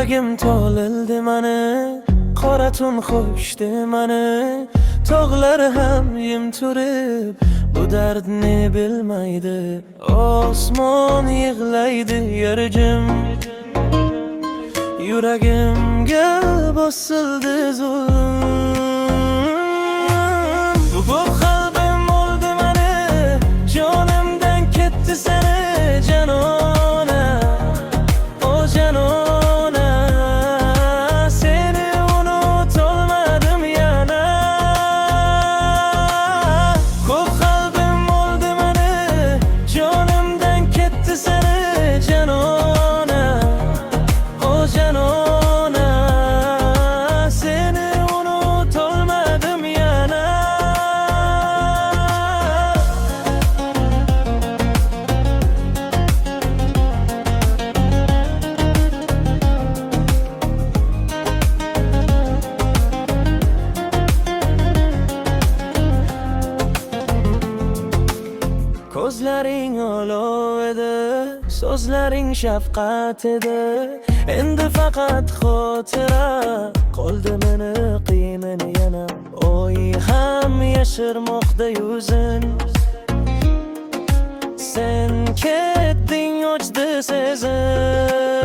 Yuragim to'lildi mani, qora tun qo'shdi mani. Tog'lar ham yim turib bu dardni bilmaydi. Osmon yig'laydi yer jim. Yuragimga bosildi zulm. Bu qalbim o'ldi mani, jonimdan ketdi seni janona. O janona, seni unutolmadim yana. Ko'p qalbim o'ldi mani, jonimdan ketdi seni janona. O janona, seni unutolmadim yana. Ko'zlaring olov edi, so'zlaring shafqat edi. Endi faqat xotira qoldi meni qiymini yana. Oy ham yashirmoqda yuzin. Sen ketding ochdi sezim.